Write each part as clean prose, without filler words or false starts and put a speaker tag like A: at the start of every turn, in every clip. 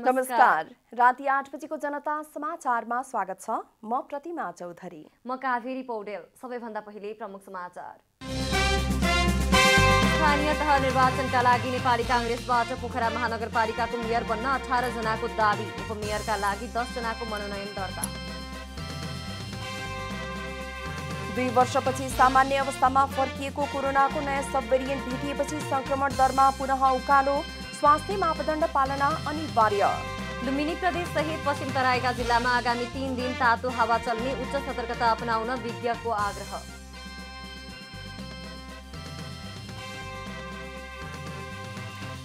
A: नमस्कार। राति 8 बजेको जनता समाचारमा स्वागत छ। म प्रतिमा चौधरी।
B: म कावेरी पौडेल। सबैभन्दा पहिले प्रमुख समाचार। स्थानीय तह निर्वाचनका लागि नेपाली कांग्रेसबाट पोखरा महानगरपालिकाको मेयर बन्न 18 जनाको दाबी। उपमेयरका लागि 10 जनाको मनोनयन दर्ता।
A: 2 वर्षपछि सामान्य अवस्थामा फर्किएको कोरोनाको नयाँ सब भेरिएन्ट भेटिएपछि संक्रमण दरमा पुनः उकालो। स्वास्थ्य मापदण्ड पालना अनिवार्य।
B: लुम्बिनी प्रदेश सहित पश्चिम तराईका जिल्लामा आगामी 3 दिन तातो हावा चल्ने, उच्च सतर्कता अपनाउन विज्ञको आग्रह।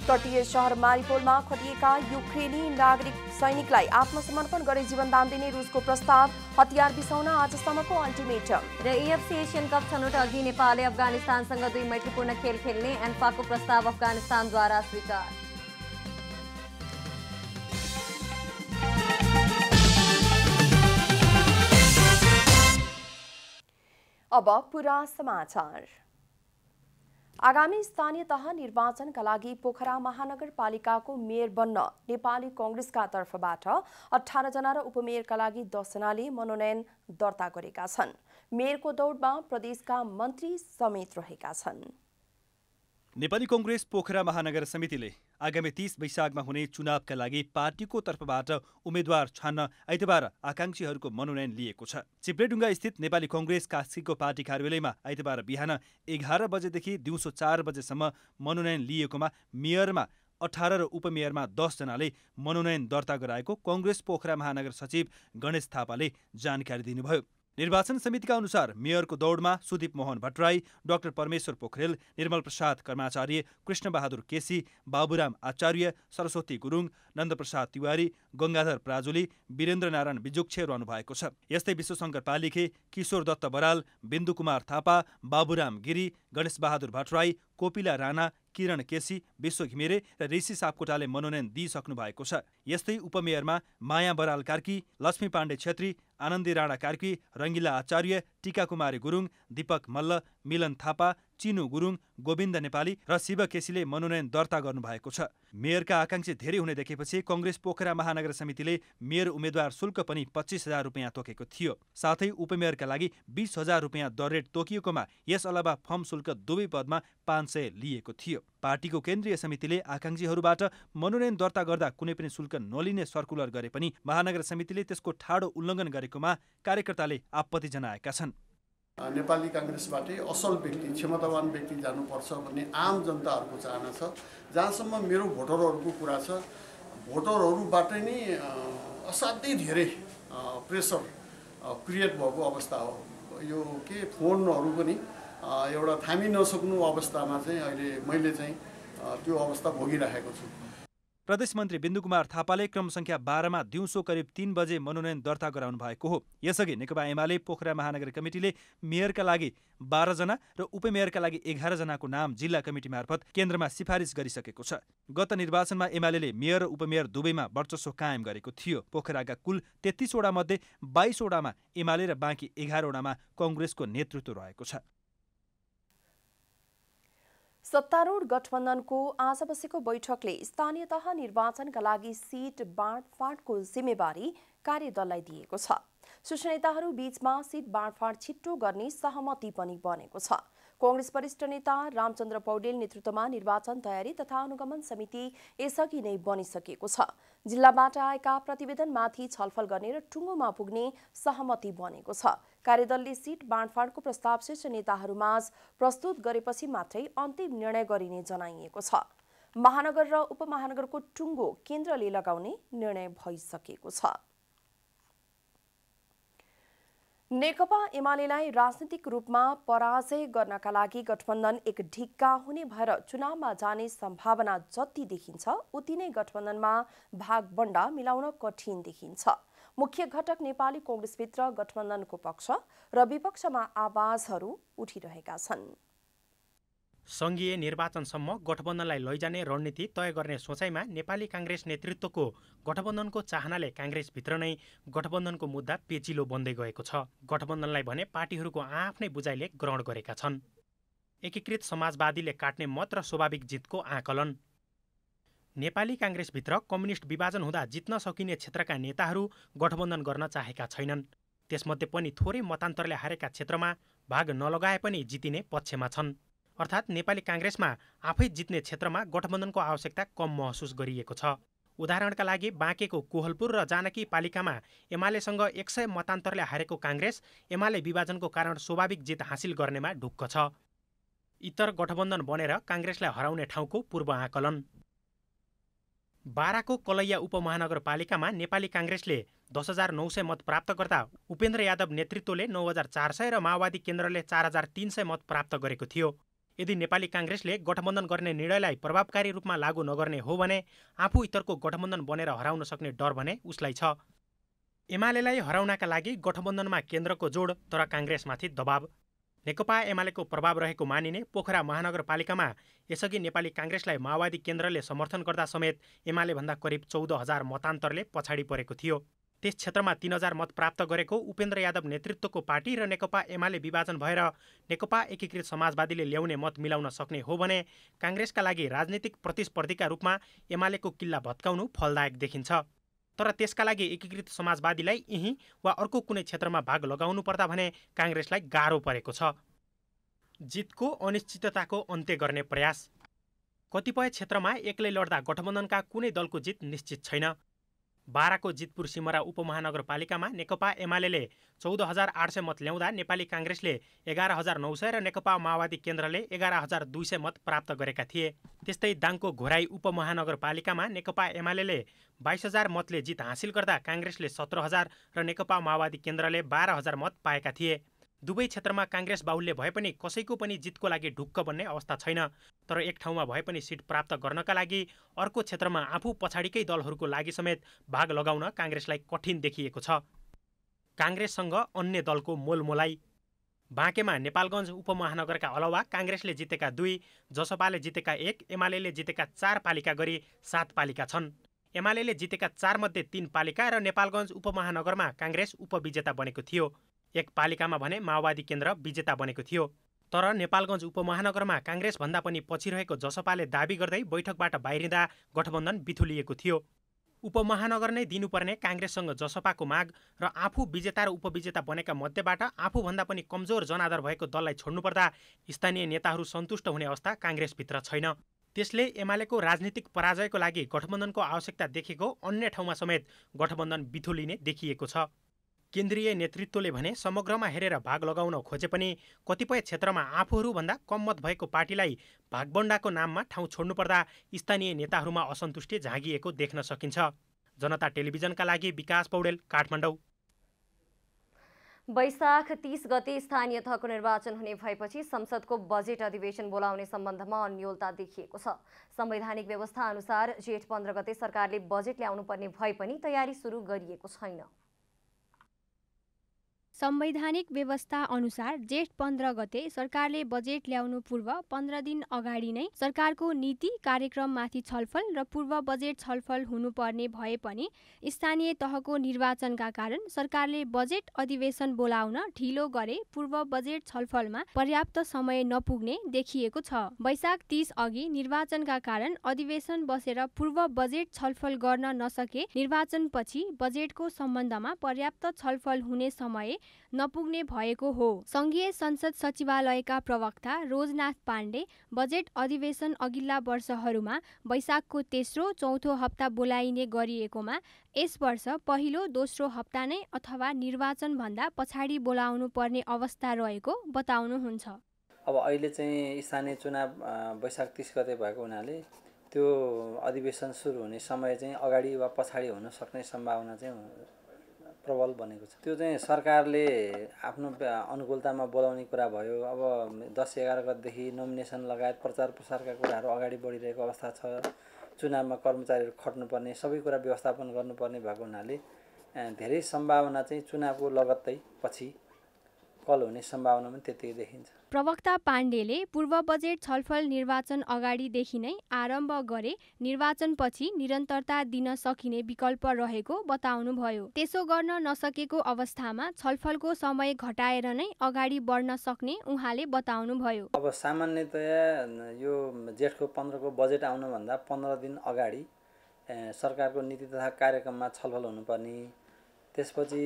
A: तटीय शहर मारिपोलमा खटिएका युक्रेनी नागरिक सैनिकलाई आत्मसमर्पण गरी जीवनदान दिने रुसको प्रस्ताव। हतियार बिसाउन आजसम्मको अल्टिमेटम।
B: र एएफसी एसियन कप छनौट अघि नेपालले अफगानिस्तानसँग 2 मैत्रीपूर्ण खेल खेल्ने एन्फाको प्रस्ताव अफगानिस्तानद्वारा स्वीकार।
A: अब पूरा समाचार। आगामी स्थानीय तह निर्वाचनका लागि पोखरा महानगरपालिकाको मेयर बन्न नेपाली कांग्रेसका तर्फबाट 18 जना र उपमेयरका लागि 10 जनाले मनोनयन दर्ता गरेका छन्। मेयरको दौडमा प्रदेशका मन्त्री समेत रहेका छन्।
C: नेपाली कांग्रेस पोखरा महानगर समितिले आगामी 30 वैशाखमा हुने चुनावका लागि पार्टीको तर्फबाट उम्मेद्वार छान्न आइतबार आकांक्षीहरूको मनोनयन लिएको छ। चिप्लेडुङ्गा स्थित नेपाली कांग्रेस कास्कीको पार्टी कार्यालयमा आइतबार बिहान 11 बजेदेखि दिउँसो 4 बजेसम्म मनोनयन लिएकोमा मेयरमा 18 र उपमेयरमा 10 जनाले मनोनयन दर्ता गराएको कांग्रेस पोखरा महानगर सचिव गणेश थापाले जानकारी दिनुभयो। निर्वाचन समितिका अनुसार मेयरको दौडमा सुदीप मोहन भट्टराई, डाक्टर परमेश्वर पोखरेल, निर्मल प्रसाद कर्माचार्य, कृष्णबहादुर केसी, बाबुराम आचार्य, सरस्वती गुरुङ, नन्दप्रसाद तिवारी, गंगाधर प्राजुली, वीरेन्द्र नारायण बिजुक्षे रहनु भएको छ। यस्तै विश्वशंकर पालिखे, किशोर दत्त बराल, बिन्दु कुमार थापा, बाबुराम गिरी, गणेश बहादुर भट्टराई, कोपिला राणा, किरण केसी, विश्व घिमिरे र ऋषि सापकोटाले मनोनयन दिइसक्नु भएको छ। यस्तै उपमेयरमा माया बराल कार्की, लक्ष्मी पाण्डे छेत्री, आनन्दी राणा कार्की, रंगिला आचार्य, टीका कुमारी गुरुङ, दीपक मल्ल, मिलन थापा, चिनु गुरुङ, गोविन्द नेपाली र शिव केसीले मनोनयन दर्ता गर्नुभएको छ। मेयरका आकांक्षी धेरै हुने देखेपछि कांग्रेस पोखरा महानगर समितिले मेयर उम्मेद्वार शुल्क पनि 25,000 रुपियाँ तोकेको थियो। साथै उपमेयरका लागि 20,000 रुपियाँ दर रेट तोकिएकोमा यस अलावा फर्म शुल्क दुवै पदमा 500 लिएको थियो। पार्टीको केन्द्रीय समितिले आकांक्षीहरूबाट मनोनयन दर्ता गर्दा कुनै पनि शुल्क नलिने सर्कुलर गरे पनि महानगर समितिले त्यसको ठाडो उल्लङ्घन गरेकोमा कार्यकर्ताले आपत्ति जनाएका छन्।
D: नेपाली कांग्रेसबाटै असल व्यक्ति, क्षमतावान व्यक्ति जानुपर्छ भन्ने आम जनताहरूको चाहना छ। जहाँसम्म मेरो भोटरहरूको कुरा छ, भोटरहरूबाट नै असाध्यै धेरै प्रेसर क्रिएट भएको अवस्था हो। यो फोनहरू पनि एउटा थामी नसक्नु अवस्थामा चाहिँ अहिले मैले चाहिँ त्यो अवस्था भोगिरहेको छु।
C: प्रदेश मन्त्री बिन्दु कुमार थापाले क्रम संख्या 12 मा दिउँसो करिब 3 बजे मनोनयन दर्ता गराउनु भएको हो। यसअघि नेकपा एमाले पोखरा महानगर कमिटिले मेयरका लागि 12 जना र उपमेयरका लागि 11 जनाको नाम जिल्ला कमिटी मार्फत केन्द्रमा सिफारिस गरिसकेको छ। गत निर्वाचनमा एमाले मेयर र उपमेयर दुवैमा वर्चस्व कायम गरेको थियो। पोखराका कुल 33 वडा मध्ये 22 वडामा एमाले र बाँकी 11 वडामा कांग्रेसको नेतृत्व रहेको छ।
A: सत्तारूढ गठबन्धनको आज बसेको बैठकले स्थानीय तह निर्वाचनका लागि सीट बाँडफाँडको जिम्मेवारी कार्यदललाई दिएको छ। शीर्ष नेताहरू बीचमा सीट बाँडफाँड छिट्टो गर्ने सहमति पनि बनेको छ। कांग्रेस वरिष्ठ नेता रामचन्द्र पौडेल नेतृत्वमा निर्वाचन तयारी तथा अनुगमन समिति यसअघि नै बनिसकेको छ। जिल्लाबाट आएका प्रतिवेदनमाथि छलफल गर्ने र टुङ्गोमा पुग्ने सहमति बनेको छ। कार्यदलले सीट बाँडफाँडको प्रस्ताव शीर्ष नेताहरूमाझ प्रस्तुत गरेपछि मात्रै अन्तिम निर्णय गरिने जनाइएको छ। महानगर र उपमहानगरको टुङ्गो केन्द्रले लगाउने निर्णय भइसकेको छ। नेकपा एमालेलाई राजनीतिक रूपमा पराजय गर्नका लागि गठबन्धन एक ढिक्का हुने भएर चुनावमा जाने सम्भावना जति देखिन्छ उति नै गठबन्धनमा भागबण्डा मिलाउन कठिन देखिन्छ। मुख्य घटक नेपाली कांग्रेसभित्र गठबन्धनको पक्ष र विपक्षमा आवाजहरू उठिरहेका छन्।
E: संघीय निर्वाचनसम्म गठबन्धनलाई लैजाने रणनीति तय गर्ने सोचाइमा नेपाली कांग्रेस नेतृत्वको गठबन्धनको चाहनाले कांग्रेसभित्र नै गठबन्धनको मुद्दा पेचिलो बन्दै गएको छ। गठबन्धनलाई भने पार्टीहरूको आफ्नै बुझाइले ग्रहण गरेका छन्। एकीकृत समाजवादीले काट्ने मत र स्वाभाविक जितको आकलन। नेपाली काङ्ग्रेसभित्र कम्युनिस्ट विभाजन हुँदा जित्न सकिने क्षेत्रका नेताहरू गठबन्धन गर्न चाहेका छैनन्। त्यसमध्ये पनि थोरै मतान्तरले हारेका क्षेत्रमा भाग नलगाए पनि जितिने पक्षमा छन्। अर्थात् नेपाली काङ्ग्रेसमा आफै जित्ने क्षेत्रमा गठबन्धनको आवश्यकता कम महसुस गरिएको छ। उदाहरणका लागि बाँकेको कोहलपुर र जानकी पालिकामा एमालेसँग 100 मतान्तरले हारेको काङ्ग्रेस एमाले विभाजनको कारण स्वाभाविक जित हासिल गर्नेमा ढुक्क छ। इतर गठबन्धन बनेर काङ्ग्रेसलाई हराउने ठाउँको पूर्व आकलन। बाराको कलैया उपमहानगरपालिकामा नेपाली काङ्ग्रेसले 10,900 मत प्राप्त गर्दा उपेन्द्र यादव नेतृत्वले 9,400 र माओवादी केन्द्रले 4,300 मत प्राप्त गरेको थियो। यदि नेपाली काङ्ग्रेसले गठबन्धन गर्ने निर्णयलाई प्रभावकारी रूपमा लागू नगर्ने हो भने आफू इतरको गठबन्धन बनेर हराउन सक्ने डर भने उसलाई छ। एमालेलाई हराउनका लागि गठबन्धनमा केन्द्रको जोड तर काङ्ग्रेसमाथि दबाव। नेकपा एमालेको प्रभाव रहेको मानिने पोखरा महानगरपालिकामा यसअघि नेपाली काङ्ग्रेसलाई माओवादी केन्द्रले समर्थन गर्दा समेत एमालेभन्दा करिब 14,000 मतान्तरले पछाडि परेको थियो। त्यस क्षेत्रमा 3,000 मत प्राप्त गरेको उपेन्द्र यादव नेतृत्वको पार्टी र नेकपा एमाले विभाजन भएर नेकपा एकीकृत समाजवादीले ल्याउने मत मिलाउन सक्ने हो भने काङ्ग्रेसका लागि राजनीतिक प्रतिस्पर्धीका रूपमा एमालेको किल्ला भत्काउनु फलदायक देखिन्छ। तर त्यसका लागि एकीकृत समाजवादीलाई यहीँ वा अर्को कुनै क्षेत्रमा भाग लगाउनु पर्दा भने काङ्ग्रेसलाई गाह्रो परेको छ। जितको अनिश्चितताको अन्त्य गर्ने प्रयास। कतिपय क्षेत्रमा एक्लै लड्दा गठबन्धनका कुनै दलको जित निश्चित छैन। बाराको जितपुर सिमरा उपमहानगरपालिकामा नेकपा एमाले 14,800 मत ल्याउँदा नेपाली काङ्ग्रेसले 11,900 र नेकपा माओवादी केन्द्रले 11,200 मत प्राप्त गरेका थिए। त्यस्तै दाङको घोराई उपमहानगरपालिकामा नेकपा एमाले 22,000 मतले जित हासिल गर्दा काङ्ग्रेसले 17,000 र नेकपा माओवादी केन्द्रले 12,000 मत पाएका थिए। दुवै क्षेत्रमा काङ्ग्रेस बाहुल्य भए पनि कसैको पनि जितको लागि ढुक्क बन्ने अवस्था छैन। तर एक ठाउँमा भए पनि सिट प्राप्त गर्नका लागि अर्को क्षेत्रमा आफू पछाडिकै दलहरूको लागि समेत भाग लगाउन काङ्ग्रेसलाई कठिन देखिएको छ। काङ्ग्रेससँग अन्य दलको मोलमोलाई। बाँकेमा नेपालगञ्ज उपमहानगरका अलावा काङ्ग्रेसले जितेका 2, जसपाले जितेका 1, एमाले जितेका 4 पालिका गरी 7 पालिका छन्। एमाले जितेका 4 मध्ये 3 पालिका र नेपालगञ्ज उपमहानगरमा काङ्ग्रेस उपविजेता बनेको थियो। एक पालिकामा भने माओवादी केन्द्र विजेता बनेको थियो। तर नेपालगञ्ज उपमहानगरमा काङ्ग्रेसभन्दा पनि पछि रहेको जसपाले दाबी गर्दै बैठकबाट बाहिरिँदा गठबन्धन बिथुलिएको थियो। उपमहानगर नै दिनुपर्ने काङ्ग्रेससँग जसपाको माग र आफू विजेता र उपविजेता बनेका मध्येबाट आफूभन्दा पनि कमजोर जनाधार भएको दललाई छोड्नुपर्दा स्थानीय नेताहरू सन्तुष्ट हुने अवस्था काङ्ग्रेसभित्र छैन। त्यसले एमालेको राजनीतिक पराजयको लागि गठबन्धनको आवश्यकता देखेको अन्य ठाउँमा समेत गठबन्धन बिथुलिने देखिएको छ। केन्द्रीय नेतृत्वले भने समग्रमा हेरेर भाग लगाउन खोजे पनि कतिपय क्षेत्रमा आफूहरूभन्दा कम मत भएको पार्टीलाई भागबण्डाको नाममा ठाउँ छोड्नुपर्दा स्थानीय नेताहरूमा असन्तुष्टि झाँगिएको देख्न सकिन्छ। जनता टेलिभिजनका लागि विकास पौडेल, काठमाडौँ।
B: वैशाख 30 गते स्थानीय तहको निर्वाचन हुने भएपछि संसदको बजेट अधिवेशन बोलाउने सम्बन्धमा अन्योलता देखिएको छ। संवैधानिक व्यवस्था अनुसार जेठ 15 गते सरकारले बजेट ल्याउनुपर्ने भए पनि तयारी सुरु गरिएको छैन।
F: संवैधानिक व्यवस्था अनुसार जेठ 15 गते सरकारले बजेट ल्याउनु पूर्व 15 दिन अगाडि नै सरकारको नीति कार्यक्रममाथि छलफल र पूर्व बजेट छलफल हुनुपर्ने भए पनि स्थानीय तहको निर्वाचनका कारण सरकारले बजेट अधिवेशन बोलाउन ढिलो गरे पूर्व बजेट छलफलमा पर्याप्त समय नपुग्ने देखिएको छ। वैशाख 30 अघि निर्वाचनका कारण अधिवेशन बसेर पूर्व बजेट छलफल गर्न नसके निर्वाचनपछि बजेटको सम्बन्धमा पर्याप्त छलफल हुने समय नपुग्ने भएको हो। संघीय संसद सचिवालयका प्रवक्ता रोजनाथ पाण्डे बजेट अधिवेशन अघिल्ला वर्षहरूमा वैशाखको तेस्रो चौथो हप्ता बोलाइने गरिएकोमा यस वर्ष पहिलो दोस्रो हप्ता नै अथवा निर्वाचन भन्दा पछाडि बोलाउनु पर्ने अवस्था रहेको बताउनुहुन्छ।
G: अब अहिले चाहिँ स्थानीय चुनाव वैशाख 30 गते भएको हुनाले त्यो अधिवेशन सुरु हुने समय चाहिँ अगाडि वा पछाडि हुन सक्ने सम्भावना चाहिँ प्रबल बनेको छ। त्यो चाहिँ सरकारले आफ्नो अनुकूलतामा बोलाउने कुरा भयो। अब 10-11 गतेदेखि नोमिनेसन लगायत प्रचार प्रसारका कुराहरू अगाडि बढिरहेको अवस्था छ। चुनावमा कर्मचारीहरू खट्नुपर्ने सबै कुरा व्यवस्थापन गर्नुपर्ने भएको हुनाले धेरै सम्भावना चाहिँ चुनावको लगत्तै पछि कल हुने सम्भावना पनि त्यतिकै देखिन्छ।
F: प्रवक्ता पाण्डेले पूर्व बजेट छलफल निर्वाचन अगाडिदेखि नै आरम्भ गरे निर्वाचनपछि निरन्तरता दिन सकिने विकल्प रहेको बताउनुभयो। त्यसो गर्न नसकेको अवस्थामा छलफलको समय घटाएर नै अगाडि बढ्न सक्ने उहाँले बताउनुभयो।
G: अब सामान्यतया यो जेठको 15 को बजेट आउनुभन्दा 15 दिन अगाडि सरकारको नीति तथा कार्यक्रममा छलफल हुनुपर्ने, त्यसपछि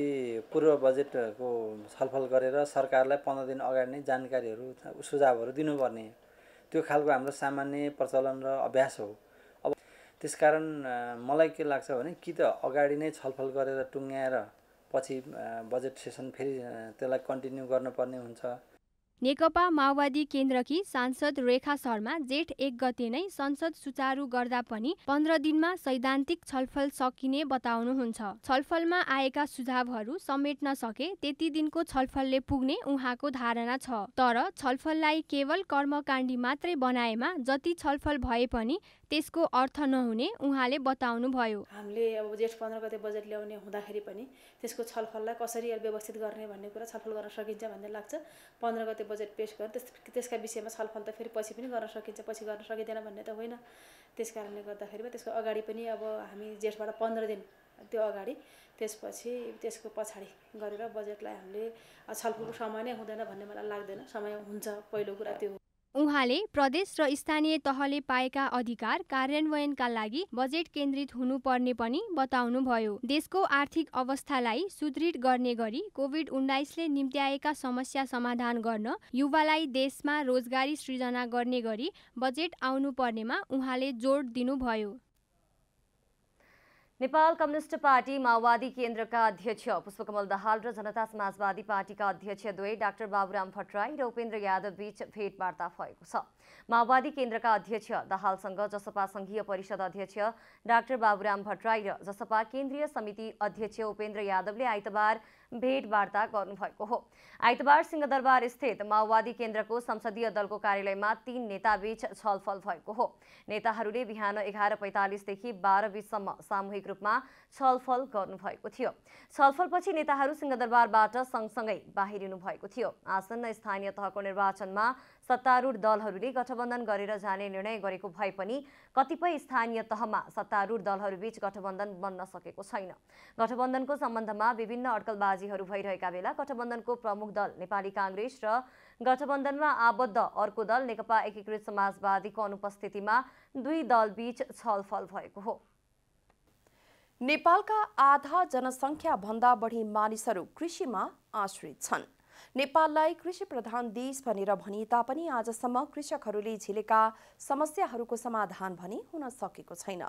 G: पूर्व बजेटको छलफल गरेर सरकारलाई 15 दिन अगाडि नै जानकारीहरू सुझावहरू दिनुपर्ने, त्यो खालको हाम्रो सामान्य प्रचलन र अभ्यास हो। अब त्यसकारण मलाई के लाग्छ भने कि त अगाडि नै छलफल गरेर टुङ्ग्याएर पछि बजेट सेसन फेरि त्यसलाई कन्टिन्यू गर्नुपर्ने हुन्छ।
F: नेकपा माओवादी केन्द्रकी सांसद रेखा शर्मा जेठ 1 गते नै संसद सुचारू गर्दा पनि 15 दिनमा सैद्धान्तिक छलफल सकिने बताउनुहुन्छ। छलफलमा आएका सुझावहरू समेट्न सके त्यति दिनको छलफलले पुग्ने उहाँको धारणा छ। तर छलफललाई केवल कर्मकाण्डी मात्रै बनाएमा जति छलफल भए पनि त्यसको अर्थ नहुने उहाँले बताउनुभयो।
H: हामीले अब जेठ 15 गते बजेट ल्याउने हुँदाखेरि पनि त्यसको छलफललाई कसरी व्यवस्थित गर्ने भन्ने कुरा छलफल गर्न सकिन्छ भन्ने लाग्छ। 15 गते बजेट पेश गरेर त्यसका विषयमा छलफल त फेरि पछि पनि गर्न सकिन्छ, पछि गर्न सकिँदैन भन्ने त होइन। त्यसकारणले गर्दाखेरि त्यसको अगाडि पनि अब हामी जेठबाट 15 दिन त्यो अगाडि त्यसपछि त्यसको पछाडि गरेर बजेटलाई हामीले छलफलको समय नै हुँदैन भन्ने मलाई लाग्दैन। समय हुन्छ, पहिलो कुरा त्यो हो।
F: उहाँले प्रदेश र स्थानीय तहले पाएका अधिकार कार्यान्वयनका लागि बजेट केन्द्रित हुनुपर्ने पनि बताउनुभयो। देशको आर्थिक अवस्थालाई सुदृढ गर्ने गरी कोभिड-19ले निम्त्याएका समस्या समाधान गर्न युवालाई देशमा रोजगारी सृजना गर्ने गरी बजेट आउनुपर्नेमा उहाँले जोड दिनुभयो।
B: नेपाल कम्युनिस्ट पार्टी माओवादी केन्द्रका अध्यक्ष पुष्पकमल दाहाल र जनता समाजवादी पार्टीका अध्यक्ष द्वै डाक्टर बाबुराम भट्टराई र उपेन्द्र यादव बीच भेटवार्ता भएको छ। माओवादी केन्द्रका अध्यक्ष दाहालसँग जसपा संघीय परिषद अध्यक्ष डाक्टर बाबुराम भट्टराई र जसपा केन्द्रीय समिति अध्यक्ष उपेन्द्र यादवले आइतबार भेटवार्ता गर्नुभएको हो। आइतबार सिंहदरबार स्थित माओवादी केन्द्रको संसदीय दलको कार्यालयमा 3 नेताबीच छलफल भएको हो। नेताहरूले बिहान 11:45 देखि 12:20 सम्म सामूहिक रूपमा छलफल गर्नुभएको थियो। छलफलपछि नेताहरू सिंहदरबारबाट सँगसँगै बाहिरिनु भएको थियो। आसन्न स्थानीय तहको निर्वाचनमा सत्तारूढ दलहरूले गठबन्धन गरेर जाने निर्णय गरेको भए पनि कतिपय स्थानीय तहमा सत्तारूढ दलहरूबीच गठबन्धन बन्न सकेको छैन। गठबन्धनको सम्बन्धमा विभिन्न अड्कलबाजीहरू भइरहेका बेला गठबन्धनको प्रमुख दल नेपाली कांग्रेस र गठबन्धनमा आबद्ध अर्को दल नेकपा एकीकृत समाजवादीको अनुपस्थितिमा दुई दलबीच छलफल भएको हो।
A: नेपालका आधा जनसङ्ख्या भन्दा बढी मानिसहरू कृषिमा आश्रित छन्। नेपाललाई कृषि प्रधान देश भनेर भनिए तापनि आजसम्म कृषकहरूले झेलेका समस्याहरूको समाधान भने हुन सकेको छैन।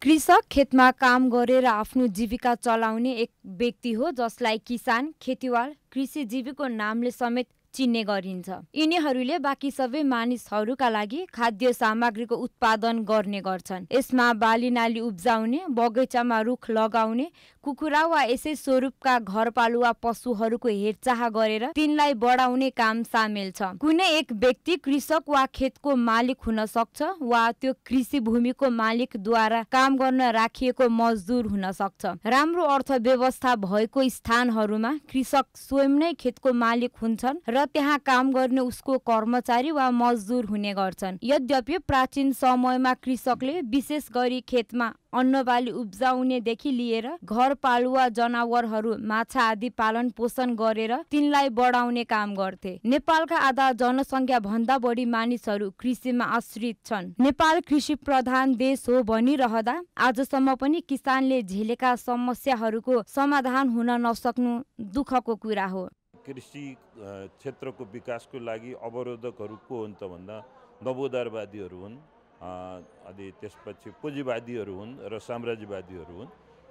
I: कृषक खेतमा काम गरेर आफ्नो जीविका चलाउने एक व्यक्ति हो जसलाई किसान, खेतीवाल, कृषिजीवीको नामले समेत चिन्ने गरिन्छ। यिनीहरूले बाँकी सबै मानिसहरूका लागि खाद्य सामग्रीको उत्पादन गर्ने गर्छन्। यसमा बाली नाली उब्जाउने, बगैँचामा रुख लगाउने, कुखुरा वा यसै स्वरूपका घरपालुवा पशुहरूको हेरचाह गरेर तिनलाई बढाउने काम सामेल छ। कुनै एक व्यक्ति कृषक वा खेतको मालिक हुन सक्छ वा त्यो कृषि भूमिको मालिकद्वारा काम गर्न राखिएको मजदुर हुन सक्छ। राम्रो अर्थव्यवस्था भएको स्थानहरूमा कृषक स्वयं नै खेतको मालिक हुन्छन् र त्यहाँ काम गर्ने उसको कर्मचारी वा मजदुर हुने गर्छन्। यद्यपि प्राचीन समयमा कृषकले विशेष गरी खेतमा अन्नबाली उब्जाउनेदेखि लिएर घरपालुवा जनावरहरू, माछा आदि पालन पोषण गरेर तिनलाई बढाउने काम गर्थे। नेपालका आधा जनसङ्ख्या भन्दा बढी मानिसहरू कृषिमा आश्रित छन्। नेपाल कृषि प्रधान देश हो भनिरहँदा आजसम्म पनि किसानले झेलेका समस्याहरूको समाधान हुन नसक्नु दुःखको कुरा हो।
J: कृषि क्षेत्रको विकासको लागि अवरोधकहरू को हुन् त भन्दा नवोदारवादीहरू हुन्, अनि त्यसपछि पुँजीवादीहरू हुन् र साम्राज्यवादीहरू हुन्।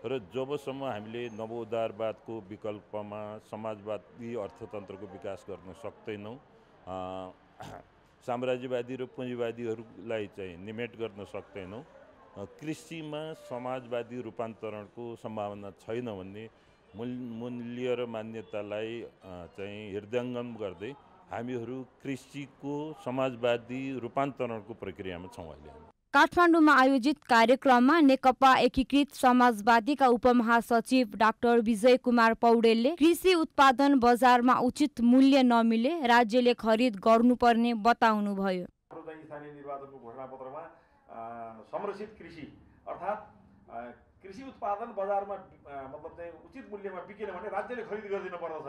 J: र जबसम्म हामीले नवोदारवादको विकल्पमा समाजवादी अर्थतन्त्रको विकास गर्न सक्दैनौँ, साम्राज्यवादी र पुँजीवादीहरूलाई चाहिँ निमेट गर्न सक्दैनौँ, कृषिमा समाजवादी रूपान्तरणको सम्भावना छैन भन्ने मूल्य र मान्यतालाई चाहिँ हृदयङ्गम गर्दै हामीहरू कृषिको समाजवादी रूपान्तरणको प्रक्रियामा छौँ अहिले।
I: काठमाडौँमा आयोजित कार्यक्रममा नेकपा एकीकृत समाजवादीका उपमहासचिव डाक्टर विजय कुमार पौडेलले कृषि उत्पादन बजारमा उचित मूल्य नमिले राज्यले खरिद गर्नुपर्ने बताउनुभयो।
K: स्थानीय निर्वाचनको घोषणापत्रमा संरक्षित कृषि अर्थात् कृषि उत्पादन बजारमा मतलब चाहिँ उचित मूल्यमा बिकेन भने राज्यले खरिद गरिदिनु पर्दछ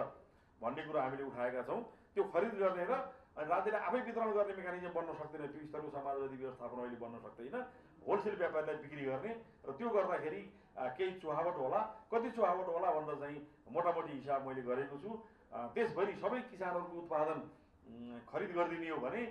K: भन्ने कुरा हामीले उठाएका छौँ। त्यो खरिद गर्ने र राज्यले आफै वितरण गर्ने मेकानिजम बन्न सक्दैन। त्यो स्तरको समाजवादी व्यवस्थापन अहिले बन्न सक्दैन। होलसेल व्यापारीलाई बिक्री गर्ने र त्यो गर्दाखेरि केही चुहावट होला, कति चुहावट होला भन्दा चाहिँ मोटामोटी हिसाब मैले गरेको छु। देशभरि सबै किसानहरूको उत्पादन खरिद गरिदिने हो भने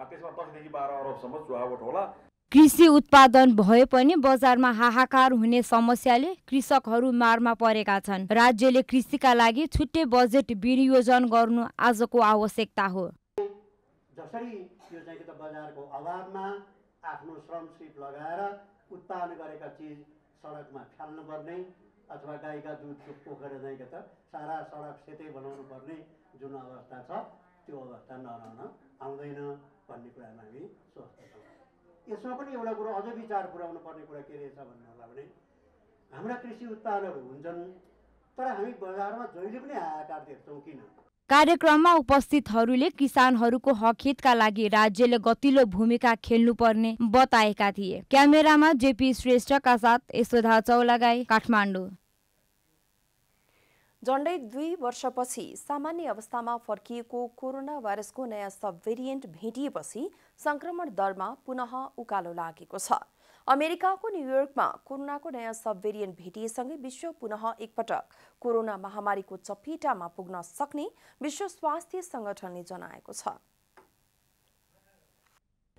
K: त्यसमा 10 देखि 12 अरबसम्म चुहावट होला।
I: कृषि उत्पादन भए पनि बजारमा हाहाकार हुने समस्याले कृषकहरू मारमा परेका छन्। राज्यले कृषिका लागि छुट्टै बजेट विनियोजन गर्नु आजको आवश्यकता हो।
L: जसरी यो चाहिँ त बजारको अभावमा आफ्नो श्रमसिप लगाएर उत्पादन गरेका चिज सडकमा फाल्नुपर्ने अथवा गाईका दुधको पोखेर चाहिँ त सारा सडक सेतै बनाउनु पर्ने जुन अवस्था छ त्यो अवस्था नरहन आउँदैन भन्ने कुरामा हामी सोच्दछौँ। यसमा पनि एउटा कुरो अझ विचार पुर्याउनु पर्ने कुरा के रहेछ भन्नु होला भने हाम्रा कृषि उत्पादनहरू हुन्छन् तर हामी बजारमा जहिले पनि हाहाकार देख्छौँ। किन?
I: कार्यक्रममा उपस्थितहरूले किसानहरूको हकहितका लागि राज्यले गतिलो भूमिका खेल्नुपर्ने बताएका थिए। क्यामेरामा जेपी श्रेष्ठका साथ यशोधा चौलागाई, काठमाडौँ।
A: झण्डै 2 वर्षपछि सामान्य अवस्थामा फर्किएको कोरोना भाइरसको नयाँ सब भेरिएन्ट भेटिएपछि संक्रमण दरमा पुनः उकालो लागेको छ। अमेरिकाको न्युयोर्कमा कोरोनाको नयाँ सब भेरिएन्ट भेटिएसँगै विश्व पुनः एकपटक कोरोना महामारीको चपेटामा पुग्न सक्ने विश्व स्वास्थ्य संगठनले जनाएको छ।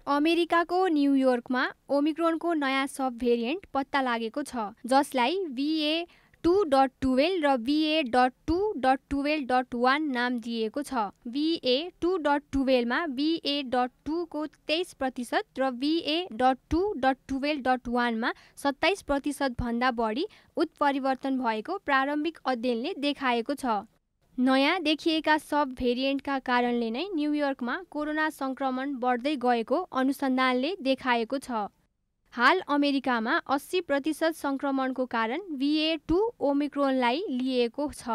F: अमेरिकाको न्युयोर्कमा ओमिक्रोनको नयाँ सब भेरिएन्ट पत्ता लागेको छ, जसलाई BA.2.12 र BA.2.12.1 नाम दिएको छ। BA.2.12 मा BA.2 को 23% र BA.2.12.1 मा 27% भन्दा बढी उत्परिवर्तन भएको प्रारम्भिक अध्ययनले देखाएको छ। नयाँ देखिएका सब भेरिएन्टका कारणले नै न्युयोर्कमा कोरोना संक्रमण बढ्दै गएको अनुसन्धानले देखाएको छ। हाल अमेरिकामा 80% संक्रमणको कारण BA.2 ओमिक्रोनलाई लिएको छ।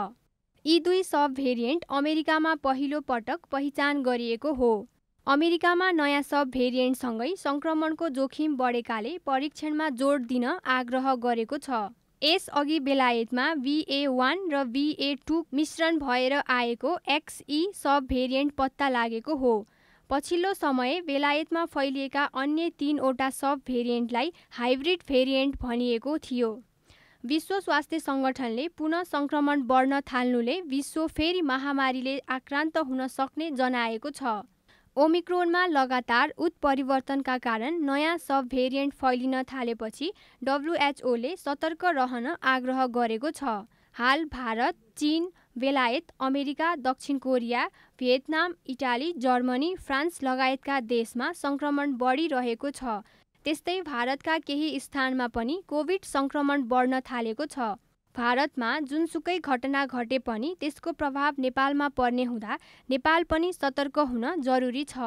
F: यी दुई सब भेरिएन्ट अमेरिकामा पहिलो पटक पहिचान गरिएको हो। अमेरिकामा नयाँ सब भेरिएन्टसँगै संक्रमणको जोखिम बढेकाले परीक्षणमा जोड दिन आग्रह गरेको छ। यसअघि बेलायतमा BA.1 र BA.2 मिश्रण भएर आएको XE सब भेरिएन्ट पत्ता लागेको हो। पछिल्लो समय बेलायतमा फैलिएका अन्य 3वटा सब भेरिएन्टलाई हाइब्रिड भेरिएन्ट भनिएको थियो। विश्व स्वास्थ्य संगठनले पुनः संक्रमण बढ्न थाल्नुले विश्व फेरि महामारीले आक्रान्त हुन सक्ने जनाएको छ। ओमिक्रोनमा लगातार उत्परिवर्तनका कारण नयाँ सब भेरिएन्ट फैलिन थालेपछि WHO ले सतर्क रहन आग्रह गरेको छ। हाल भारत, चीन, बेलायत, अमेरिका, दक्षिण Korea, Vietnam, Italy, Germany, France लगायतका देशमा संक्रमण बढिरहेको छ। त्यस्तै भारतका केही स्थानमा पनि कोभिड संक्रमण बढ्न थालेको छ। भारतमा जुनसुकै घटना घटे पनि त्यसको प्रभाव नेपालमा पर्ने हुँदा नेपाल पनि सतर्क हुन जरुरी छ।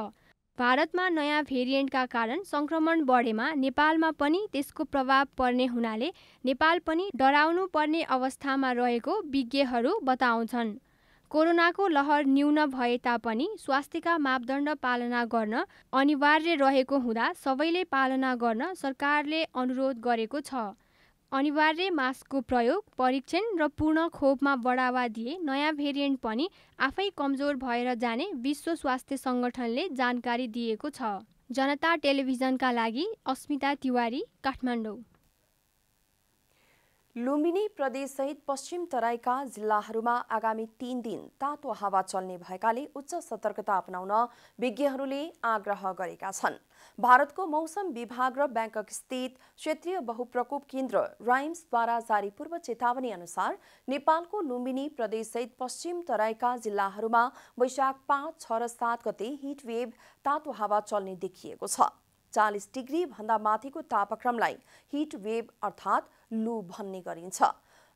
F: भारतमा नयाँ भेरिएन्टका कारण संक्रमण बढेमा नेपालमा पनि त्यसको प्रभाव पर्ने हुनाले नेपाल पनि डराउनु पर्ने अवस्थामा रहेको विज्ञहरू बताउँछन्। कोरोनाको लहर न्यून भए तापनि स्वास्थ्यका मापदण्ड पालना गर्न अनिवार्य रहेको हुँदा सबैले पालना गर्न सरकारले अनुरोध गरेको छ। अनिवार्य मास्कको प्रयोग, परीक्षण र पूर्ण खोपमा बढावा दिए नयाँ भेरिएन्ट पनि आफै कमजोर भएर जाने विश्व स्वास्थ्य संगठनले जानकारी दिएको छ। जनता टेलिभिजनका लागि अस्मिता तिवारी, काठमाडौँ।
A: लुम्बिनी प्रदेशसहित पश्चिम तराईका जिल्लाहरूमा आगामी 3 दिन तातो हावा चल्ने भएकाले उच्च सतर्कता अपनाउन विज्ञहरूले आग्रह गरेका छन्। भारतको मौसम विभाग र ब्याङ्कक स्थित क्षेत्रीय बहुप्रकोप केन्द्र राइम्सद्वारा जारी पूर्व चेतावनी अनुसार नेपालको लुम्बिनी प्रदेशसहित पश्चिम तराईका जिल्लाहरूमा वैशाख 5, 6 र 7 गते हिट वेभ तातो हावा चल्ने देखिएको छ। 40 डिग्री भन्दा माथिको तापक्रमलाई हिट वेभ अर्थात् लू भन्ने गरिन्छ।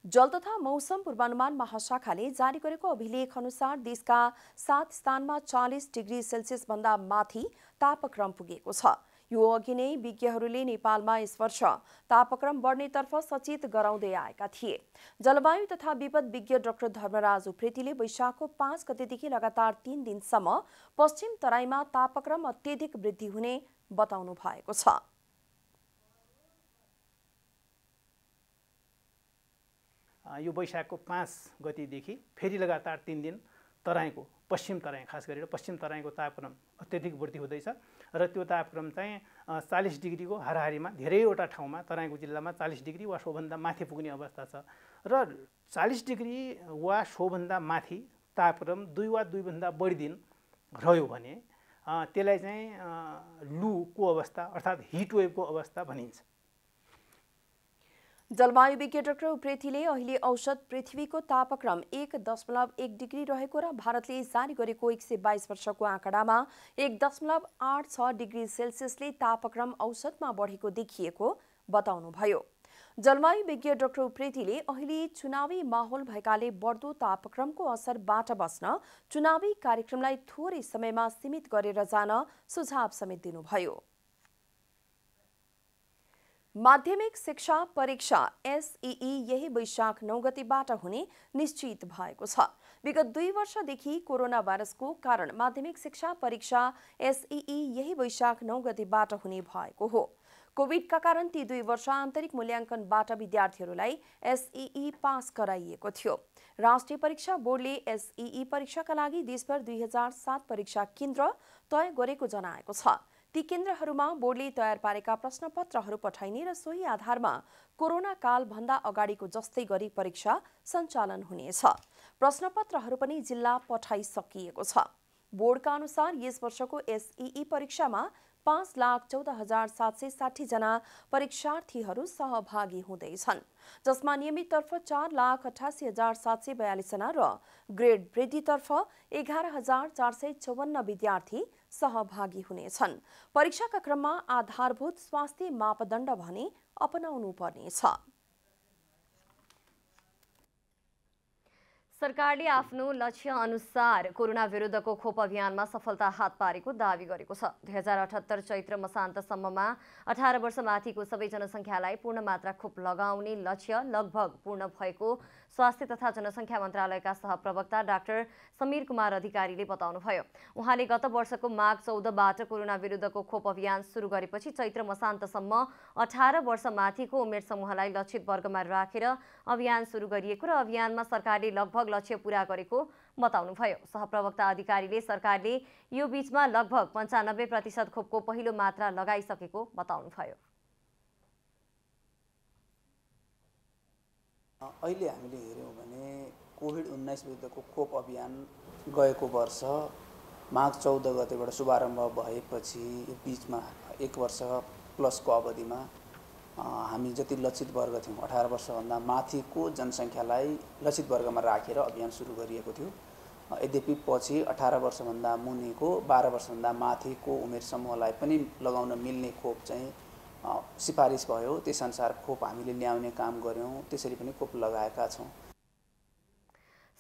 A: जल तथा मौसम पूर्वानुमान महाशाखाले जारी गरेको अभिलेख अनुसार देशका 7 स्थानमा 40 डिग्री सेल्सियस भन्दा माथि तापक्रम पुगेको छ। यो अघि नै विज्ञहरूले नेपालमा यस वर्ष तापक्रम बढ्नेतर्फ सचेत गराउँदै आएका थिए। जलवायु तथा विपद विज्ञ डाक्टर धर्मराज उप्रेतीले वैशाखको 5 गतेदेखि लगातार 3 दिनसम्म पश्चिम तराईमा तापक्रम अत्यधिक वृद्धि हुने बताउनु भएको छ।
M: यो वैशाखको 5 गतेदेखि फेरि लगातार 3 दिन तराईको पश्चिम तराई खास गरेर पश्चिम तराईको तापक्रम अत्यधिक वृद्धि हुँदैछ र त्यो तापक्रम चाहिँ 40 डिग्रीको हाराहारीमा धेरैवटा ठाउँमा तराईको जिल्लामा 40 डिग्री वा सोभन्दा माथि पुग्ने अवस्था छ र 40 डिग्री वा सोभन्दा माथि तापक्रम 2 वा 2 भन्दा बढी दिन रह्यो भने त्यसलाई चाहिँ लूको अवस्था अर्थात् हिट वेभको अवस्था भनिन्छ।
A: जलवायु विज्ञ डाक्टर उप्रेतीले अहिले औसत पृथ्वीको तापक्रम 1.1 डिग्री रहेको र भारतले जारी गरेको 122 वर्षको आँकडामा 1.86 डिग्री सेल्सियसले तापक्रम औसतमा बढेको देखिएको बताउनुभयो। जलवायु विज्ञ डाक्टर उप्रेतीले अहिले चुनावी माहौल भएकाले बढ्दो तापक्रमको असरबाट बस्न चुनावी कार्यक्रमलाई थोरै समयमा सीमित गरेर जान सुझाव समेत दिनुभयो। माध्यमिक शिक्षा परीक्षा एसईई यही वैशाख 9 गतेबाट हुने निश्चित भएको छ। विगत 2 वर्षदेखि कोरोना भाइरसको कारण माध्यमिक शिक्षा परीक्षा एसईई यही वैशाख 9 गतेबाट हुने भएको हो। कोभिडका कारण ती 2 वर्ष आन्तरिक मूल्याङ्कनबाट विद्यार्थीहरूलाई एसईई पास गराइएको थियो। राष्ट्रिय परीक्षा बोर्डले एसईई परीक्षाका लागि देशभर 2007 परीक्षा केन्द्र तय गरेको जनाएको छ। ती केन्द्रहरूमा बोर्डले तयार पारेका प्रश्नपत्रहरू पठाइने र सोही आधारमा कोरोना काल भन्दा अगाडिको जस्तै गरी परीक्षा सञ्चालन हुनेछ। प्रश्नपत्रहरू पनि जिल्ला पठाइसकिएको छ। बोर्डका अनुसार यस वर्षको एसईई परीक्षामा 5,14,760 जना परीक्षार्थीहरू सहभागी हुँदैछन्, जसमा नियमिततर्फ 4,88,742 जना र ग्रेड वृद्धितर्फ 11,454 विद्यार्थी सहभागी हुनेछन्। परीक्षाका क्रममा आधारभूत स्वास्थ्य मापदण्ड भने अपनाउनु पर्नेछ।
B: सरकारले आफ्नो लक्ष्य अनुसार कोरोना विरुद्धको खोप अभियानमा सफलता हात पारेको दावी गरेको छ। 2078 चैत्र मसान्तसम्ममा 18 वर्ष माथिको सबै जनसङ्ख्यालाई पूर्ण मात्रा खोप लगाउने लक्ष्य लगभग पूर्ण भएको स्वास्थ्य तथा जनसङ्ख्या मन्त्रालयका सहप्रवक्ता डाक्टर समीर कुमार अधिकारीले बताउनुभयो। उहाँले गत वर्षको माघ 14बाट कोरोना विरुद्धको खोप अभियान सुरु गरेपछि चैत्र मसान्तसम्म 18 वर्ष माथिको उमेर समूहलाई लक्षित वर्गमा राखेर अभियान सुरु गरिएको र अभियानमा सरकारले लगभग लक्ष्य पूरा गरेको बताउनुभयो। सहप्रवक्ता अधिकारीले सरकारले यो बीचमा लगभग 95% खोपको पहिलो मात्रा लगाइसकेको बताउनुभयो।
N: अहिले हामीले हेर्यौँ भने कोभिड-19 विरुद्धको खोप अभियान गएको वर्ष माघ 14 गतेबाट शुभारम्भ भएपछि यो बीचमा 1 वर्ष प्लसको अवधिमा हामी जति लक्षित वर्ग थियौँ 18 वर्षभन्दा माथिको जनसङ्ख्यालाई लक्षित वर्गमा राखेर अभियान सुरु गरिएको थियो। यद्यपि पछि 18 वर्षभन्दा मुनिको 12 वर्षभन्दा माथिको उमेर समूहलाई पनि लगाउन मिल्ने खोप चाहिँ सिफारिस भयो। त्यसअनुसार खोप हामीले ल्याउने काम गऱ्यौँ, त्यसरी पनि खोप लगाएका छौँ।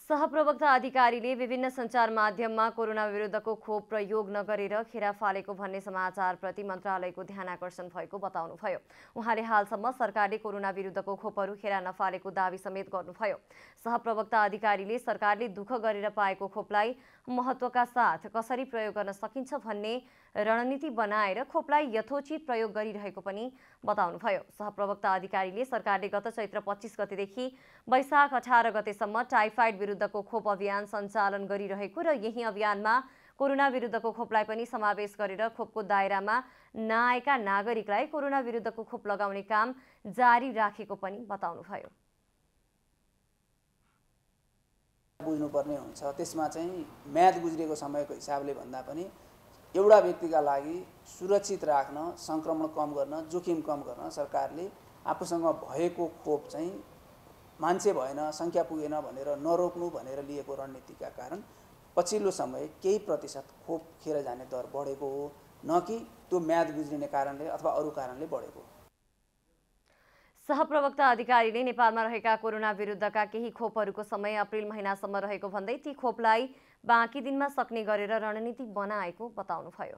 B: सहप्रवक्ता अधिकारीले विभिन्न सञ्चार माध्यममा कोरोना विरुद्धको खोप प्रयोग नगरेर खेरा फालेको भन्ने समाचारप्रति मन्त्रालयको ध्यान आकर्षण भएको बताउनुभयो। उहाँले हालसम्म सरकारले कोरोना विरुद्धको खोपहरू खेरा नफालेको दावी समेत गर्नुभयो। सहप्रवक्ता अधिकारीले सरकारले दुःख गरेर पाएको खोपलाई महत्त्वका साथ कसरी प्रयोग गर्न सकिन्छ भन्ने रणनीति बनाएर खोपलाई यथोचित प्रयोग गरिरहेको पनि बताउनुभयो। सहप्रवक्ता अधिकारीले सरकारले गत चैत्र 25 गतेदेखि वैशाख 18 गतेसम्म टाइफाइड विरुद्धको खोप अभियान सञ्चालन गरिरहेको र यही अभियानमा कोरोना विरुद्धको खोपलाई पनि समावेश गरेर खोपको दायरामा नआएका नागरिकलाई कोरोना विरुद्धको खोप लगाउने काम जारी राखेको पनि बताउनुभयो।
N: बुझ्नुपर्ने हुन्छ, त्यसमा चाहिँ म्याद गुज्रेको समयको हिसाबले भन्दा पनि एउटा व्यक्तिका लागि सुरक्षित राख्न, सङ्क्रमण कम गर्न, जोखिम कम गर्न सरकारले आफूसँग भएको खोप चाहिँ मान्छे भएन, सङ्ख्या पुगेन भनेर नरोक्नु भनेर लिएको रणनीतिका कारण पछिल्लो समय केही प्रतिशत खोप खेर जाने दर बढेको हो, न कि त्यो म्याद गुज्रिने कारणले अथवा अरू कारणले बढेको हो।
B: सहप्रवक्ता अधिकारीले नेपालमा रहेका कोरोना विरुद्धका केही खोपहरूको समय अप्रिल महिनासम्म रहेको भन्दै ती खोपलाई बाँकी दिनमा सक्ने गरेर रणनीति बनाएको बताउनुभयो।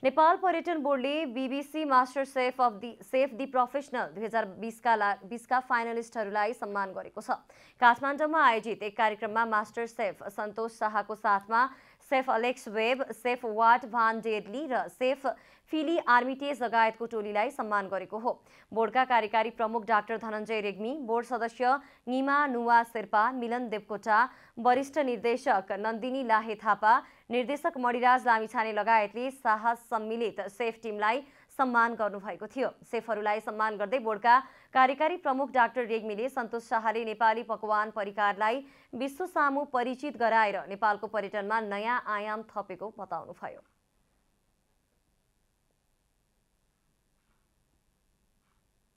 B: नेपाल पर्यटन बोर्डले BBC master chef the professional 2020 का फाइनलिस्टहरूलाई सम्मान गरेको छ। काठमाडौँमा आयोजित एक कार्यक्रममा मास्टर सेफ सन्तोष शाहको साथमा सेफ अलेक्स वेब, सेफ वाट भान डेडली र सेफ फिली आर्मिटेज लगायतको टोलीलाई सम्मान गरेको हो। बोर्डका कार्यकारी प्रमुख डाक्टर धनञ्जय रेग्मी, बोर्ड सदस्य निमा नुवा शेर्पा, मिलन देवकोटा, वरिष्ठ निर्देशक नन्दिनी लाहे थापा, निर्देशक मणिराज लामिछाने लगायतले साहस सम्मिलित सेफ टिमलाई सम्मान गर्नुभएको थियो। सेफहरूलाई सम्मान गर्दै बोर्डका कार्यकारी प्रमुख डाक्टर रेग्मीले सन्तोष शाहले नेपाली पकवान परिकारलाई विश्व सामु परिचित गराएर नेपालको पर्यटनमा नयाँ आयाम थपेको बताउनुभयो।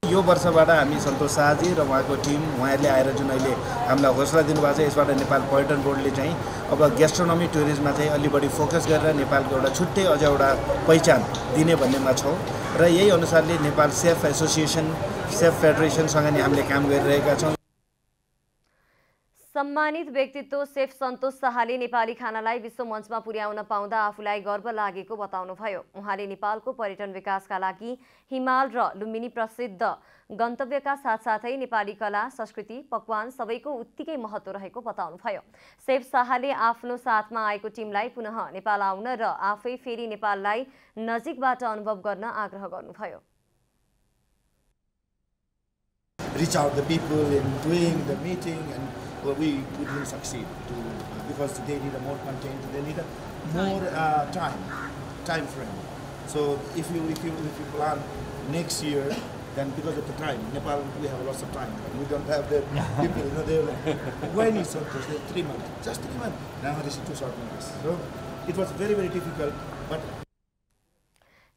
O: यो वर्षबाट हामी सन्तोष शाहजी र उहाँको टिम उहाँहरूले आएर जुन अहिले हामीलाई हौसला दिनुभएको छ, यसबाट नेपाल पर्यटन बोर्डले चाहिँ अब ग्यास्ट्रोनोमी टुरिज्ममा चाहिँ अलि बढी फोकस गरेर नेपालको एउटा छुट्टै अझ एउटा पहिचान दिने भन्नेमा छौँ र यही अनुसारले नेपाल सेफ एसोसिएसन, सेफ फेडरेसनसँग नि हामीले काम गरिरहेका छौँ।
B: सम्मानित व्यक्तित्व सेफ सन्तोष शाहले नेपाली खानालाई विश्व मञ्चमा पुर्याउन पाउँदा आफूलाई गर्व लागेको बताउनुभयो। उहाँले नेपालको पर्यटन विकासका लागि हिमाल र लुम्बिनी प्रसिद्ध गन्तव्यका साथसाथै नेपाली कला, संस्कृति, पकवान सबैको उत्तिकै महत्त्व रहेको बताउनुभयो। सेफ शाहले आफ्नो साथमा आएको टिमलाई पुनः नेपाल आउन र आफै फेरि नेपाललाई नजिकबाट अनुभव गर्न आग्रह गर्नुभयो।
P: Reach out the people in doing the meeting, and we didn't succeed because they need a more content, they need a more time frame. So if you plan next year, then because of the time, Nepal we have lots of time. We don't have the people, they're like, when is Santosh? 3 months, just 3 months. Now this is too short notice. So it was very, very difficult, but.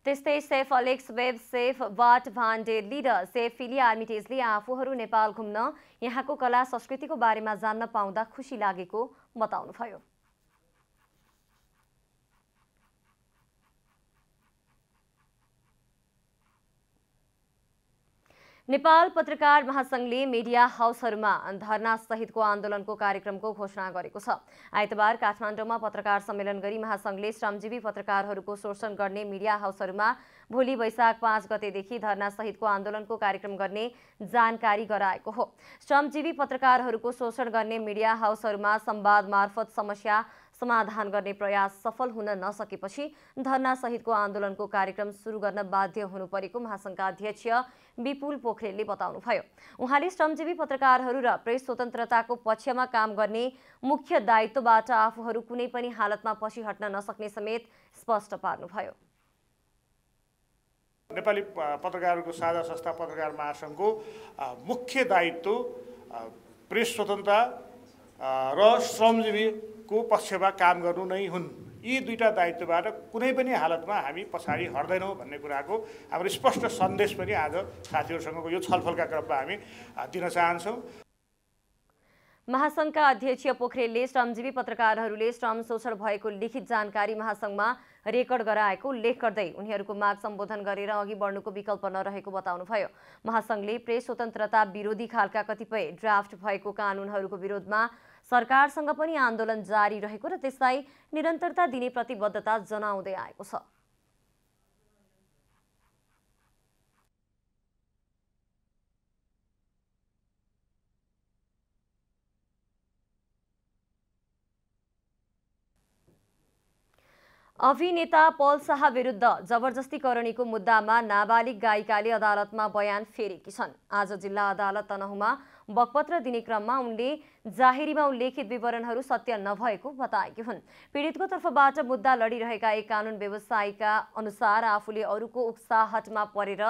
B: त्यस्तै chef Alex Webb, chef वाट भान डेडली र chef Philly आर्मिटेजले आफूहरू नेपाल घुम्न, यहाँको कला संस्कृतिको बारेमा जान्न पाउँदा खुसी लागेको बताउनुभयो। नेपाल पत्रकार महासंघले मिडिया हाउसहरूमा धरना सहितको आन्दोलनको कार्यक्रमको घोषणा गरेको छ। आइतबार काठमाडौँमा पत्रकार सम्मेलन गरी महासंघले श्रमजीवी पत्रकारहरूको शोषण गर्ने मिडिया हाउसहरूमा भोलि वैशाख 5 गतेदेखि धरना सहितको आन्दोलनको कार्यक्रम गर्ने जानकारी गराएको हो। श्रमजीवी पत्रकारहरूको शोषण गर्ने मिडिया हाउसहरूमा संवाद मार्फत समस्या समाधान गर्ने प्रयास सफल हुन नसकेपछि धरना सहितको आन्दोलनको कार्यक्रम सुरु गर्न बाध्य हुनु परेको महासंघका अध्यक्ष विपुल पोखरेलले बताउनुभयो। उहाँले श्रमजीवी पत्रकारहरू र प्रेस स्वतन्त्रताको पक्षमा काम गर्ने मुख्य दायित्वबाट आफूहरू कुनै पनि हालतमा पछि हट्न नसक्ने समेत स्पष्ट पार्नुभयो।
Q: नेपाली पत्रकारहरूको साझा संस्था पत्रकार महासंघको मुख्य दायित्व प्रेस स्वतन्त्रता र श्रमजीवीको पक्षमा काम गर्नु नै हुन्। यी दुईटा दायित्वबाट कुनै पनि हालतमा हामी पछाडि हट्दैनौँ भन्ने कुराको हाम्रो स्पष्ट सन्देश पनि आज साथीहरूसँगको यो छलफलका क्रममा हामी दिन चाहन्छौँ।
B: महासंघका अध्यक्ष पोखरेलले श्रमजीवी पत्रकारहरूले श्रम शोषण भएको लिखित जानकारी महासंघमा रेकर्ड गराएको उल्लेख गर्दै उनीहरूको माग सम्बोधन गरेर अघि बढ्नुको विकल्प नरहेको बताउनुभयो। महासंघले प्रेस स्वतन्त्रता विरोधी खालका कतिपय ड्राफ्ट भएको कानुनहरूको विरोधमा सरकारसँग पनि आन्दोलन जारी रहेको र त्यसलाई निरन्तरता दिने प्रतिबद्धता जनाउँदै आएको छ। अभिनेता पल शाह विरुद्ध जबरजस्तीकरणीको मुद्दामा नाबालिग गायिकाले अदालतमा बयान फेरेकी छन्। आज जिल्ला अदालत तनहुँमा बकपत्र दिने क्रममा उनले जाहेरीमा उल्लेखित विवरणहरू सत्य नभएको बताएकी हुन्। पीडितको तर्फबाट मुद्दा लडिरहेका एक कानुन व्यवसायीका अनुसार आफूले अरूको उक्साहटमा परेर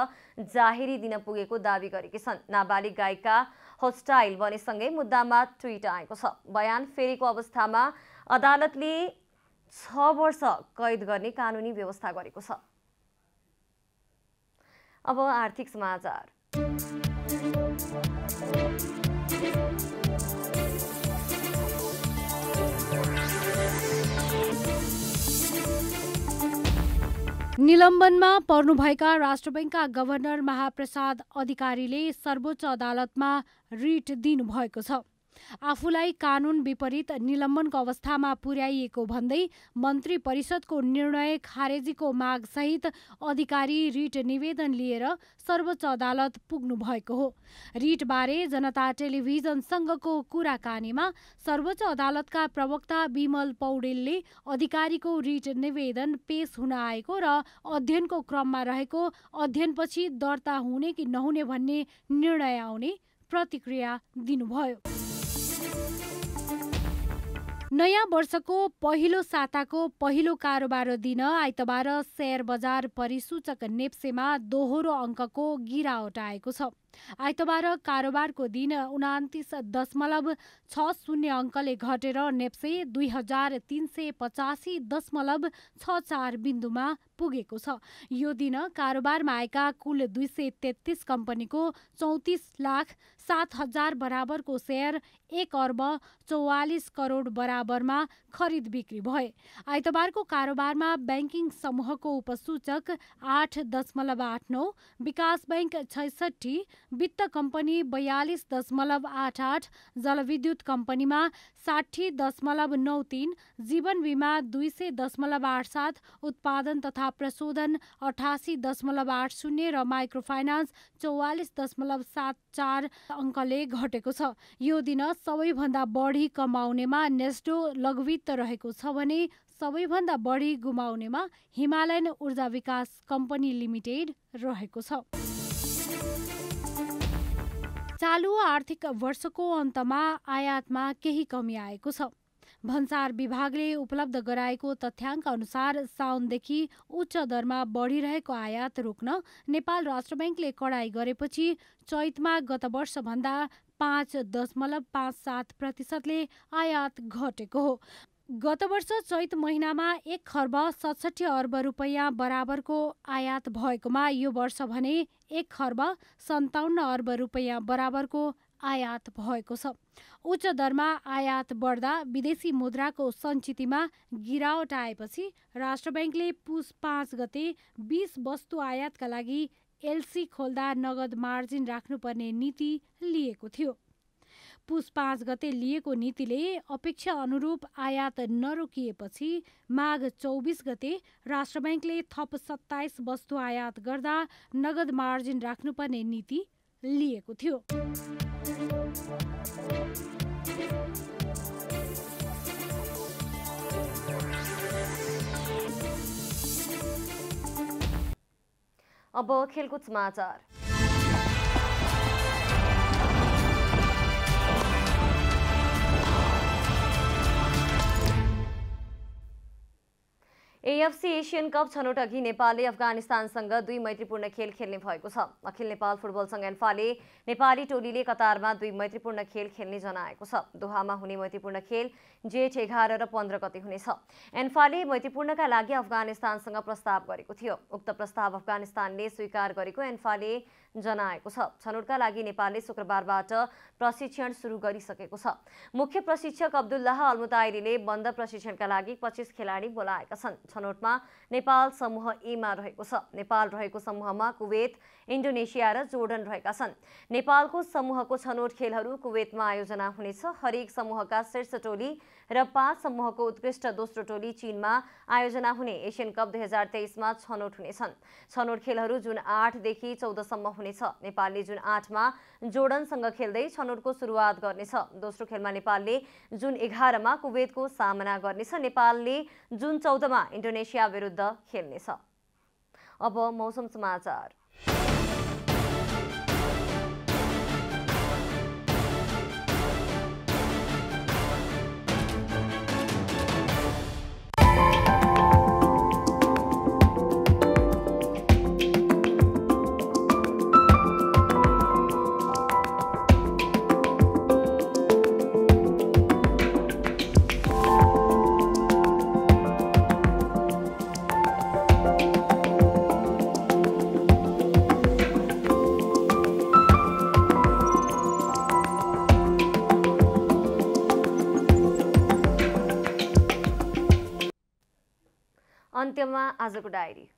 B: जाहेरी दिन पुगेको दावी गरेकी छन्। नाबालिग गायिका होस्टाइल बनेसँगै मुद्दामा ट्विट आएको छ। बयान फेरेको अवस्थामा अदालतले 6 वर्ष कैद गर्ने कानुनी व्यवस्था गरेको छ। अब आर्थिक समाचार।
R: निलम्बनमा पर्नुभएका राष्ट्र बैंकका गभर्नर महाप्रसाद अधिकारीले सर्वोच्च अदालतमा रिट दिनुभएको छ। आफूलाई कानुन विपरीत निलम्बनको अवस्थामा पुर्याइएको भन्दै मन्त्री परिषदको निर्णय खारेजीको मागसहित अधिकारी रिट निवेदन लिएर सर्वोच्च अदालत पुग्नु भएको हो। रिटबारे जनता टेलिभिजनसँगको कुराकानीमा सर्वोच्च अदालतका प्रवक्ता विमल पौडेलले अधिकारीको रिट निवेदन पेश हुन आएको र अध्ययनको क्रममा रहेको अध्ययनपछि दर्ता हुने कि नहुने भन्ने निर्णय आउने प्रतिक्रिया दिनुभयो। नयाँ वर्षको पहिलो साताको पहिलो कारोबार दिन आइतबार शेयर बजार परिसूचक नेप्सेमा दोहोरो अङ्कको गिरावट आएको छ। आइतबार कारोबारको दिन 29.60 अङ्कले घटेर नेप्से 2385.64 बिन्दुमा पुगेको छ। यो दिन कारोबारमा आएका कुल 233 कम्पनीको 34,07,000 बराबरको शेयर 1,44 करोड बराबरमा खरिद बिक्री भए। आइतबारको कारोबारमा ब्याङ्किङ समूहको उपसूचक 8.89, विकास ब्याङ्क 66, वित्त कम्पनी 42.88, जलविद्युत कम्पनीमा 60.93, जीवन बिमा 200.87, उत्पादन तथा प्रशोधन 88.80 र माइक्रोफाइनान्स 44.74 अङ्कले घटेको छ। यो दिन सबैभन्दा बढी कमाउनेमा नेस्डो लघुवित्त रहेको छ भने सबैभन्दा बढी गुमाउनेमा हिमालयन ऊर्जा विकास कम्पनी लिमिटेड रहेको छ। चालु आर्थिक वर्षको अन्तमा आयातमा केही कमी आएको छ। भन्सार विभागले उपलब्ध गराएको तथ्याङ्क अनुसार साउनदेखि उच्च दरमा बढिरहेको आयात रोक्न नेपाल राष्ट्र ब्याङ्कले कडाई गरेपछि चैतमा गत वर्षभन्दा 5.57% आयात घटेको हो। गत वर्ष चैत महिनामा 1,67 अर्ब रुपैयाँ बराबरको आयात भएकोमा यो वर्ष भने 1,57 अर्ब रुपैयाँ बराबरको आयात भएको छ। उच्च दरमा आयात बढ्दा विदेशी मुद्राको सञ्चितमा गिरावट आएपछि राष्ट्र ब्याङ्कले पुस 5 गते 20 वस्तु आयातका लागि एलसी खोल्दा नगद मार्जिन राख्नुपर्ने नीति लिएको थियो। पुस 5 गते लिएको नीतिले अपेक्षा अनुरूप आयात नरोकिएपछि माघ 24 गते राष्ट्र ब्याङ्कले थप 27 वस्तु आयात गर्दा नगद मार्जिन राख्नुपर्ने नीति लिएको थियो।
B: अब खेलकुद समाचार। एएफसी एशियन कप छनौट अघि नेपालले अफगानिस्तानसँग 2 मैत्रीपूर्ण खेल खेल्ने भएको छ। अखिल नेपाल फुटबल संघ एन्फाले नेपाली टोलीले कतारमा 2 मैत्रीपूर्ण खेल खेल्ने जनाएको छ। दोहामा हुने मैत्रीपूर्ण खेल जेठ 11 र 15 गते हुनेछ। एन्फाले मैत्रीपूर्णका लागि अफगानिस्तानसँग प्रस्ताव गरेको थियो। उक्त प्रस्ताव अफगानिस्तानले स्वीकार गरेको एन्फाले जनाएको छ। छनौटका लागि नेपालले शुक्रबारबाट प्रशिक्षण सुरु गरिसकेको छ। मुख्य प्रशिक्षक अब्दुल्लाह अलमुताइरीले बन्द प्रशिक्षणका लागि 25 खेलाडी बोलाएका छन्। छनौटमा नेपाल समूह ए मा रहेको छ। नेपाल रहेको समूहमा कुवेत, इन्डोनेसिया र जोर्डन रहेका छन्। नेपालको समूहको छनौट खेलहरू कुवेतमा आयोजना हुनेछ। हरेक समूहका शीर्ष टोली र 5 समूहको उत्कृष्ट दोस्रो टोली चीनमा आयोजना हुने एशियन कप 2023 मा छनौट हुनेछन्। छनौट खेलहरू जुन 8 देखि 14 सम्म हुनेछ। नेपालले जुन 8 मा जोर्डनसँग खेल्दै छनौटको सुरुवात गर्नेछ। दोस्रो खेलमा नेपालले जुन 11 मा कुवेतको सामना गर्नेछ। नेपालले जुन 14 मा इन्डोनेसिया विरुद्ध खेल्नेछ। अब मौसम समाचार। अन्त्यमा आजको डायरी।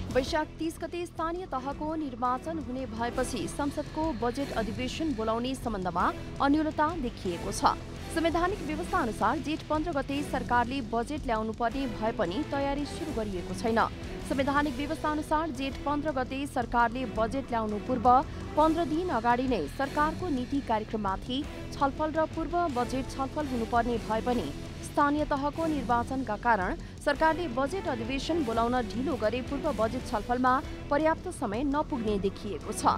A: वैशाख 30 गते स्थानीय तहको निर्वाचन हुने भएपछि संसदको बजेट अधिवेशन बोलाउने सम्बन्धमा अन्योलता देखिएको छ। संवैधानिक व्यवस्था अनुसार जेठ 15 गते सरकारले बजेट ल्याउनु पर्ने भए पनि तयारी सुरु गरिएको छैन। संवैधानिक व्यवस्था अनुसार जेठ 15 गते सरकारले बजेट ल्याउनु पूर्व 15 दिन अगाडि नै सरकारको नीति कार्यक्रममाथि छलफल र पूर्व बजेट छलफल हुनुपर्ने भए पनि स्थानीय तहको निर्वाचनका कारण सरकारले बजेट अधिवेशन बोलाउन ढिलो गरे पूर्व बजेट छलफलमा पर्याप्त समय नपुग्ने देखिएको छ।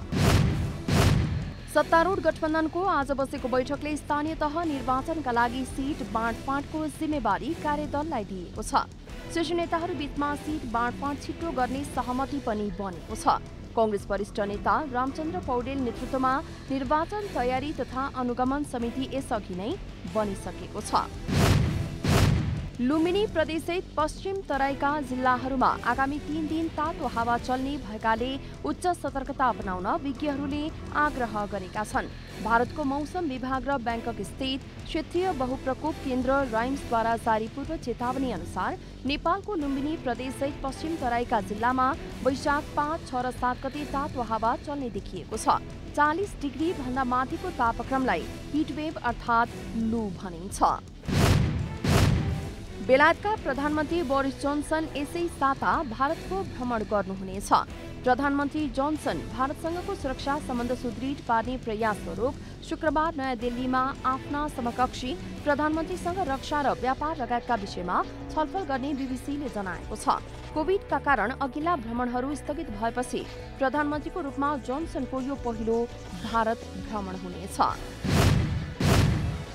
A: सत्तारूढ गठबन्धनको आज बसेको बैठकले स्थानीय तह निर्वाचनका लागि सीट बाँडफाँडको जिम्मेवारी कार्यदललाई दिएको छ। शीर्ष नेताहरू बीचमा सीट बाँडफाँड छिटो गर्ने सहमति पनि बनेको छ। कांग्रेस वरिष्ठ नेता रामचन्द्र पौडेल नेतृत्वमा निर्वाचन तयारी तथा अनुगमन समिति यसअघि नै बनिसकेको छ। लुम्बिनी प्रदेशसहित पश्चिम तराईका जिल्लाहरूमा आगामी 3 दिन तातो हावा चल्ने भएकाले उच्च सतर्कता अपनाउन विज्ञहरूले आग्रह गरेका छन्। भारतको मौसम विभाग र ब्याङ्कक स्थित क्षेत्रीय बहुप्रकोप केन्द्र राइम्सद्वारा जारी पूर्व चेतावनी अनुसार नेपालको लुम्बिनी प्रदेशसहित पश्चिम तराईका जिल्लामा वैशाख 5, 6 र 7 गते तातो हावा चल्ने देखिएको छ। 40 डिग्री भन्दा माथिको तापक्रमलाई हिटवेभ अर्थात् लू भनिन्छ। बेलायतका प्रधानमन्त्री बोरिस जोन्सन यसै साता भारतको भ्रमण गर्नुहुनेछ। प्रधानमन्त्री जोन्सन भारतसँगको सुरक्षा सम्बन्ध सुदृढ पार्ने प्रयास स्वरूप शुक्रबार नयाँ दिल्लीमा आफ्ना समकक्षी प्रधानमन्त्रीसँग रक्षा र व्यापार लगायतका विषयमा छलफल गर्ने बीबीसीले जनाएको छ। कोभिडका कारण अघिल्ला भ्रमणहरू स्थगित भएपछि प्रधानमन्त्रीको रूपमा जोन्सनको यो पहिलो भारत भ्रमण हुनेछ।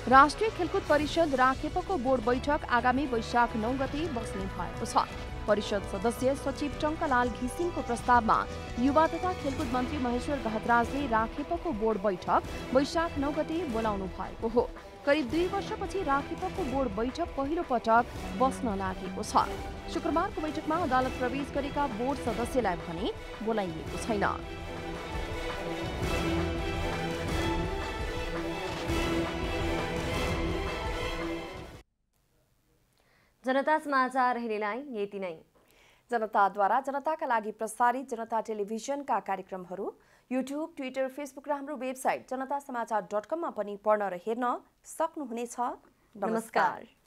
A: राष्ट्रिय खेलकुद परिषद राखेपको बोर्ड बैठक आगामी वैशाख 9 गते बस्ने भएको छ। परिषद सदस्य सचिव टङ्कलाल घिसिङको प्रस्तावमा युवा तथा खेलकुद मन्त्री महेश्वर गहतराजले राखेपको बोर्ड बैठक वैशाख 9 गते बोलाउनु भएको हो। करिब 2 वर्षपछि राखेपको बोर्ड बैठक पहिलो पटक बस्न लागेको छ। शुक्रबारको बैठकमा अदालत प्रवेश गरेका बोर्ड सदस्यलाई भने बोलाइएको छैन।
B: जनता समाचार अहिलेलाई यति नै।
A: जनताद्वारा जनताका लागि प्रसारित जनता टेलिभिजनका कार्यक्रमहरू युट्युब, ट्विटर, फेसबुक र हाम्रो वेबसाइट जनतासमाचार.com मा पनि पढ्न र हेर्न सक्नुहुनेछ। नमस्कार।